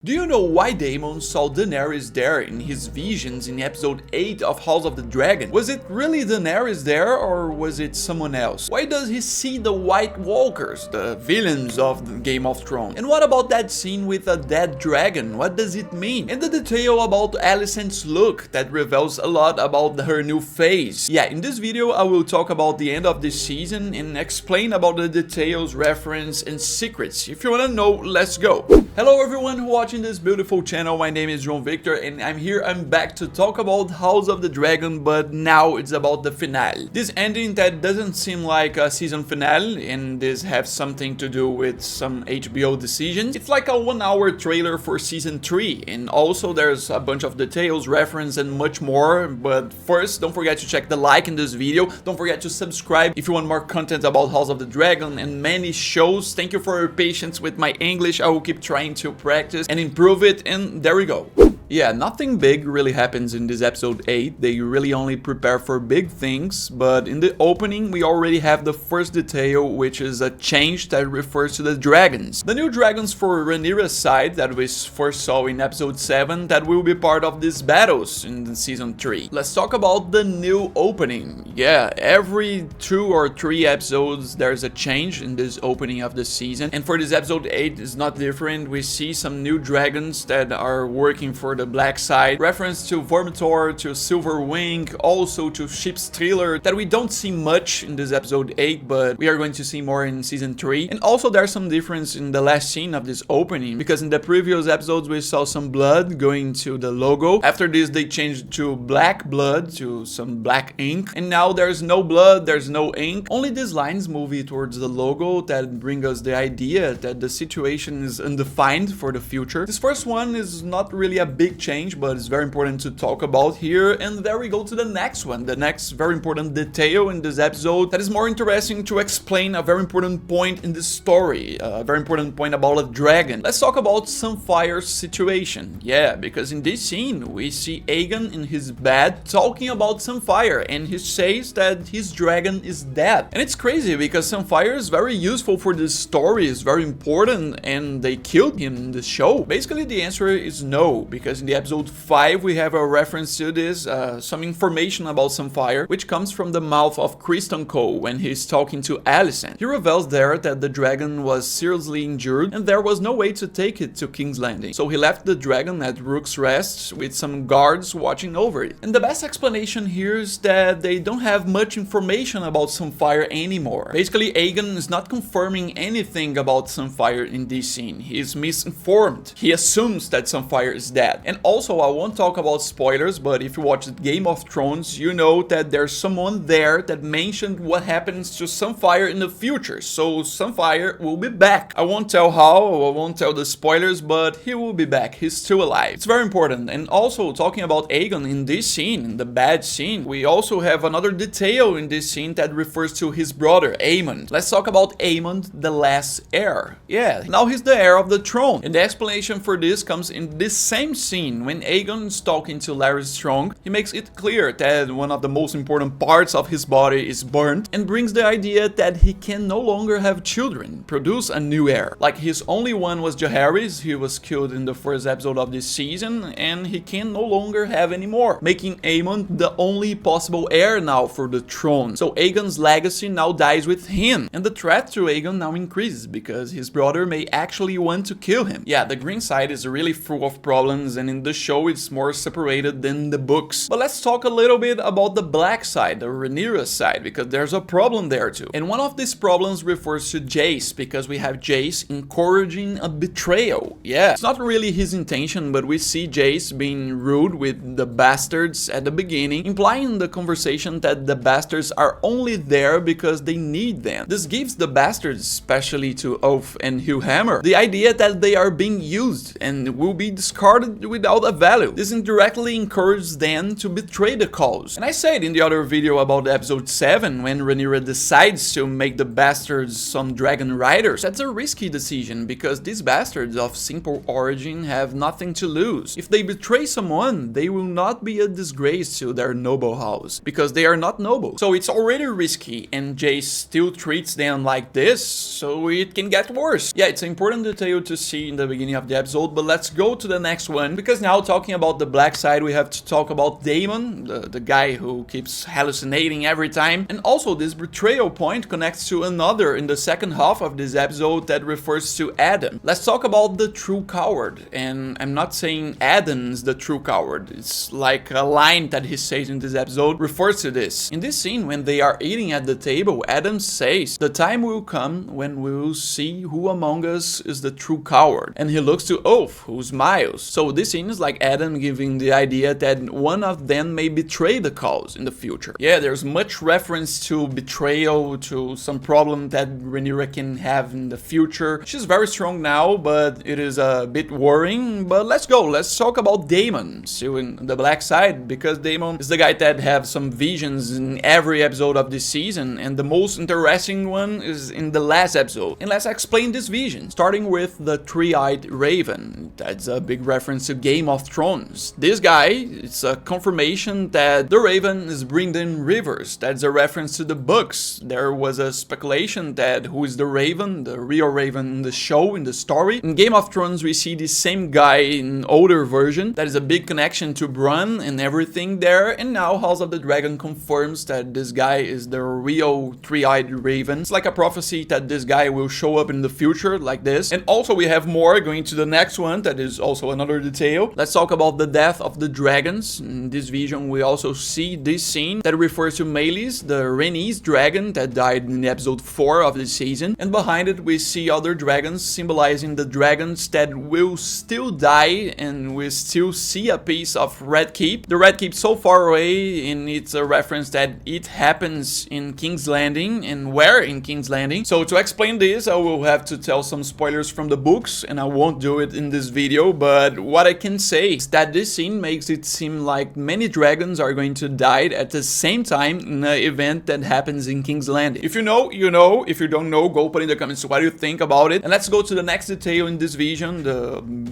Do you know why Daemon saw Daenerys there in his visions in episode 8 of House of the Dragon? Was it really Daenerys there, or was it someone else? Why does he see the White Walkers, the villains of the Game of Thrones? And what about that scene with a dead dragon? What does it mean? And the detail about Alicent's look that reveals a lot about her new face. Yeah, in this video I will talk about the end of this season and explain about the details, reference and secrets. If you wanna know, let's go. Hello everyone who watching this beautiful channel. My name is João Victor and I'm back to talk about House of the Dragon, but now it's about the finale. This ending that doesn't seem like a season finale, and this has something to do with some HBO decisions. It's like a 1-hour trailer for season 3, and also there's a bunch of details, reference and much more. But first, don't forget to check the like in this video. Don't forget to subscribe if you want more content about House of the Dragon and many shows. Thank you for your patience with my English. I will keep trying to practice and improve it, and there we go. Yeah, nothing big really happens in this episode 8. They really only prepare for big things, but in the opening we already have the first detail, which is a change that refers to the dragons. The new dragons for Rhaenyra's side that we first saw in episode 7 that will be part of these battles in season 3. Let's talk about the new opening. Yeah, every 2 or 3 episodes there's a change in this opening of the season, and for this episode 8 is not different. We see some new dragons that are working for the black side, reference to Vormithor, to Silverwing, also to Ship's Thriller that we don't see much in this episode 8, but we are going to see more in season 3. And also there's some difference in the last scene of this opening, because in the previous episodes we saw some blood going to the logo. After this they changed to black blood, to some black ink, and now there's no blood, there's no ink, only these lines moving towards the logo that bring us the idea that the situation is undefined for the future. This first one is not really a big change, but it's very important to talk about here. And there we go to the next one, the next very important detail in this episode that is more interesting to explain a very important point in this story, a very important point about a dragon. Let's talk about Sunfire's situation. Yeah, because in this scene we see Aegon in his bed talking about Sunfire, and he says that his dragon is dead. And it's crazy because Sunfire is very useful for this story, is very important, and they killed him in the show. Basically the answer is no, because in the episode 5 we have a reference to this, some information about Sunfire, which comes from the mouth of Criston Cole when he's talking to Alicent. He reveals there that the dragon was seriously injured and there was no way to take it to King's Landing, so he left the dragon at Rook's Rest with some guards watching over it. And the best explanation here is that they don't have much information about Sunfire anymore. Basically Aegon is not confirming anything about Sunfire in this scene. He is misinformed. He assumes that Sunfire is dead. And also, I won't talk about spoilers, but if you watched Game of Thrones, you know that there's someone there that mentioned what happens to Sunfire in the future. So Sunfire will be back. I won't tell how, I won't tell the spoilers, but he will be back. He's still alive. It's very important. And also, talking about Aegon in this scene, in the bad scene, we also have another detail in this scene that refers to his brother, Aemond. Let's talk about Aemond, the last heir. Yeah, now he's the heir of the throne. And the explanation for this comes in this same scene. When Aegon is talking to Larry Strong, he makes it clear that one of the most important parts of his body is burnt, and brings the idea that he can no longer have children, produce a new heir. Like his only one was Jaehaerys, he was killed in the first episode of this season, and he can no longer have any more, making Aemond the only possible heir now for the throne. So Aegon's legacy now dies with him, and the threat to Aegon now increases because his brother may actually want to kill him. Yeah, the green side is really full of problems, and in the show it's more separated than the books. But let's talk a little bit about the black side, the Rhaenyra side, because there's a problem there too. And one of these problems refers to Jace, because we have Jace encouraging a betrayal. Yeah, it's not really his intention, but we see Jace being rude with the bastards at the beginning, implying in the conversation that the bastards are only there because they need them. This gives the bastards, especially to Oath and Hugh Hammer, the idea that they are being used and will be discarded without a value. This indirectly encourages them to betray the cause. And I said in the other video about episode 7, when Rhaenyra decides to make the bastards some dragon riders, that's a risky decision because these bastards of simple origin have nothing to lose. If they betray someone, they will not be a disgrace to their noble house, because they are not noble. So it's already risky, and Jace still treats them like this, so it can get worse. Yeah, it's an important detail to see in the beginning of the episode, but let's go to the next one, because now talking about the black side, we have to talk about Daemon, the guy who keeps hallucinating every time. And also this betrayal point connects to another in the second half of this episode that refers to Adam. Let's talk about the true coward, and I'm not saying Adam's the true coward. It's like a line that he says in this episode refers to this. In this scene, when they are eating at the table, Adam says, "The time will come when we will see who among us is the true coward." And he looks to Oath, who smiles. So this scene is like Adam giving the idea that one of them may betray the cause in the future. Yeah, there's much reference to betrayal, to some problem that Rhaenyra can have in the future. She's very strong now, but it is a bit worrying. But let's go, let's talk about Daemon, still in the black side, because Daemon is the guy that have some visions in every episode of this season, and the most interesting one is in the last episode. And let's explain this vision, starting with the three-eyed raven. That's a big reference to Game of Thrones. This guy, it's a confirmation that the raven is bringing rivers. That's a reference to the books. There was a speculation that who is the raven, the real raven in the show, in the story. In Game of Thrones, we see the same guy in older version. That is a big connection to Bronn and everything there. And now House of the Dragon confirms that this guy is the real three-eyed raven. It's like a prophecy that this guy will show up in the future like this. And also we have more going to the next one. That is also another detail. Let's talk about the death of the dragons. In this vision, we also see this scene that refers to Meleys, the Rhaenys dragon that died in episode 4 of the season. And behind it, we see other dragons symbolizing the dragons that will still die, and we still see a piece of Red Keep. The Red Keep so far away, and it's a reference that it happens in King's Landing, and where in King's Landing. So to explain this, I will have to tell some spoilers from the books, and I won't do it in this video, but what I can say is that this scene makes it seem like many dragons are going to die at the same time in an event that happens in King's Landing. If you know, you know. If you don't know, go put in the comments what you think about it. And let's go to the next detail in this vision,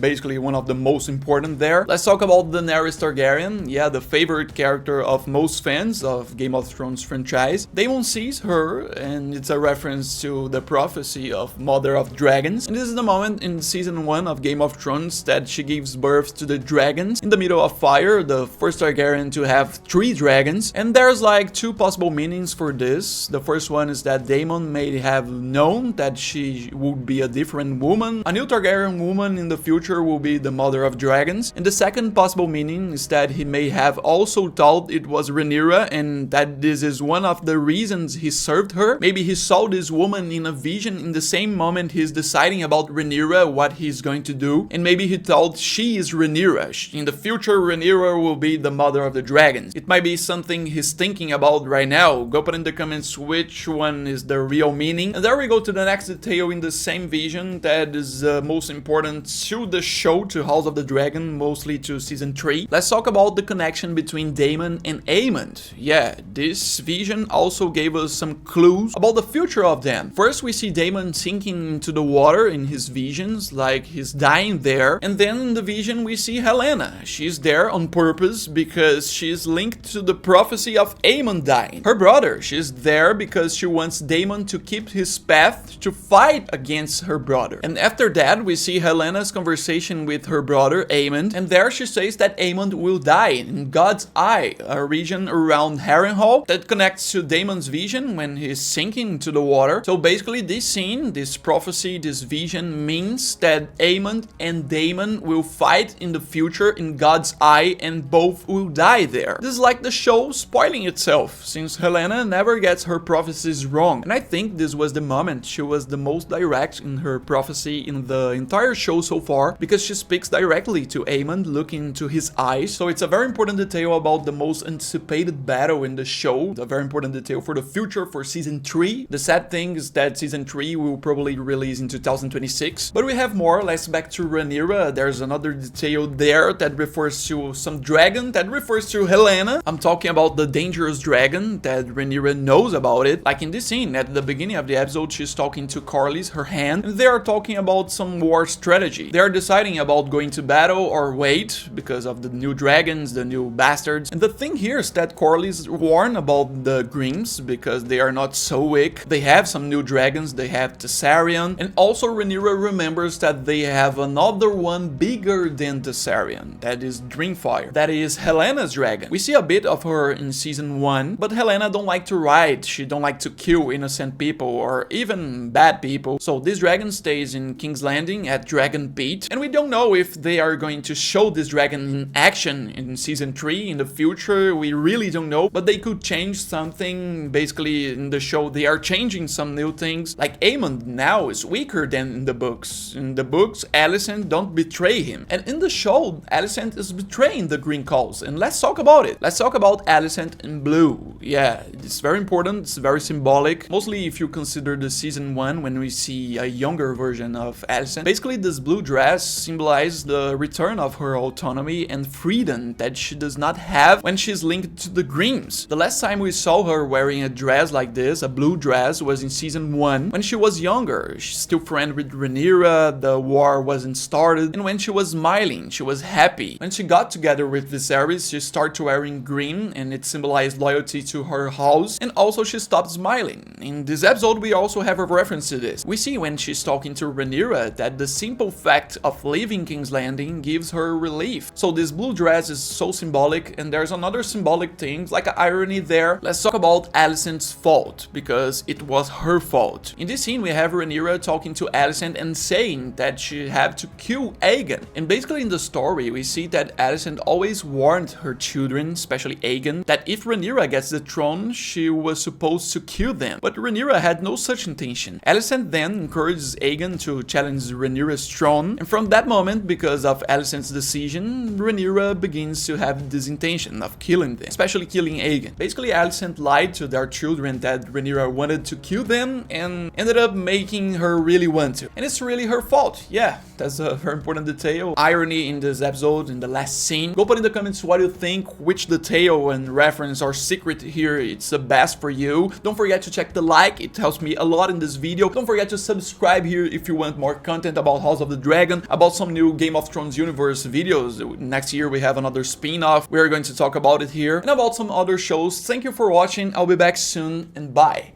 basically one of the most important there. Let's talk about Daenerys Targaryen. Yeah, the favorite character of most fans of Game of Thrones franchise. Daemon sees her, and it's a reference to the prophecy of Mother of Dragons. And this is the moment in season 1 of Game of Thrones that she gives birth to the dragons in the middle of fire, the first Targaryen to have 3 dragons. And there's like 2 possible meanings for this. The first one is that Daemon may have known that she would be a different woman. A new Targaryen woman in the future will be the Mother of Dragons. And the second possible meaning is that he may have also thought it was Rhaenyra, and that this is one of the reasons he served her. Maybe he saw this woman in a vision in the same moment he's deciding about Rhaenyra, what he's going to do. And maybe he thought she is Rhaenyra. In the future, Rhaenyra will be the Mother of the Dragons. It might be something he's thinking about right now. Go put in the comments which one is the real meaning. And there we go to the next detail in the same vision that is most important to the show, to House of the Dragon, mostly to season 3. Let's talk about the connection between Daemon and Aemond. Yeah, this vision also gave us some clues about the future of them. First, we see Daemon sinking into the water in his visions, like he's dying there. And then in the vision, we see Helaena. She's there on purpose because she's linked to the prophecy of Aemond dying. Her brother, she's there because she wants Daemon to keep his path to fight against her brother. And after that, we see Helena's conversation with her brother Aemond, and there she says that Aemond will die in God's Eye, a region around Harrenhal that connects to Daemon's vision when he's sinking into the water. So basically this scene, this prophecy, this vision means that Aemond and Daemon will fight in the future in God's Eye, and both will die there. This is like the show spoiling itself, since Helaena never gets her prophecies wrong. And I think this was the moment she was the most direct in her prophecy in the entire show so far, because she speaks directly to Aemond, looking into his eyes. So it's a very important detail about the most anticipated battle in the show, a very important detail for the future for season 3. The sad thing is that season 3 will probably release in 2026, but we have more. Let's back to Rhaenyra. There's another detail there that refers to some dragon, that refers to Helaena. I'm talking about the dangerous dragon that Rhaenyra knows about it. Like in this scene, at the beginning of the episode, she's talking to Corlys, her hand, and they are talking about some war strategy. They are deciding about going to battle or wait because of the new dragons, the new bastards. And the thing here is that Corlys warned about the Grims because they are not so weak. They have some new dragons, they have Tessarion, and also Rhaenyra remembers that they have another one bigger than Tessarion, that is Dreamfire. That is Helena's dragon. We see a bit of her in season 1, but Helaena don't like to ride, she don't like to kill innocent people or even bad people. So this dragon stays in King's Landing at Dragon Pit, and we don't know if they are going to show this dragon in action in season 3 in the future. We really don't know, but they could change something. Basically in the show they are changing some new things, like Aemond now is weaker than in the books. In the books, Alicent don't betray him, and in the show Alicent is betraying the Green Calls, and let's talk about it. Let's talk about Alicent in blue. Yeah, it's very important, it's very symbolic, mostly if you consider the season 1 when we see a younger version of Alicent. Basically this blue dress symbolizes the return of her autonomy and freedom that she does not have when she's linked to the Grims. The last time we saw her wearing a dress like this, a blue dress, was in season 1 when she was younger. She's still friends with Rhaenyra, the war wasn't started, and when she was smiling, she was happy. When she got together with Viserys, she started wearing green and it symbolized loyalty to her house, and also she stopped smiling. In this episode we also have a reference to this. We see when she's talking to Rhaenyra that the simple fact of leaving King's Landing gives her relief. So this blue dress is so symbolic, and there's another symbolic thing, like an irony there. Let's talk about Alicent's fault, because it was her fault. In this scene we have Rhaenyra talking to Alicent and saying that she had to kill Aegon. And basically in the story we see that Alicent always warned her children, especially Aegon, that if Rhaenyra gets the throne, she was supposed to kill them. But Rhaenyra had no such intention. Alicent then encourages Aegon to challenge Rhaenyra's throne, and from that moment, because of Alicent's decision, Rhaenyra begins to have this intention of killing them, especially killing Aegon. Basically Alicent lied to their children that Rhaenyra wanted to kill them and ended up making her really want to. And it's really her fault. Yeah, that's a very important detail. Irony in this episode, in the last scene. Go put in the comments what you think, which detail and reference or secret here it's the best for you. Don't forget to check the like, it helps me a lot in this video. Don't forget to subscribe here if you want more content about House of the Dragon, about some new Game of Thrones universe videos. Next year we have another spin-off, we're going to talk about it here, and about some other shows. Thank you for watching, I'll be back soon, and bye.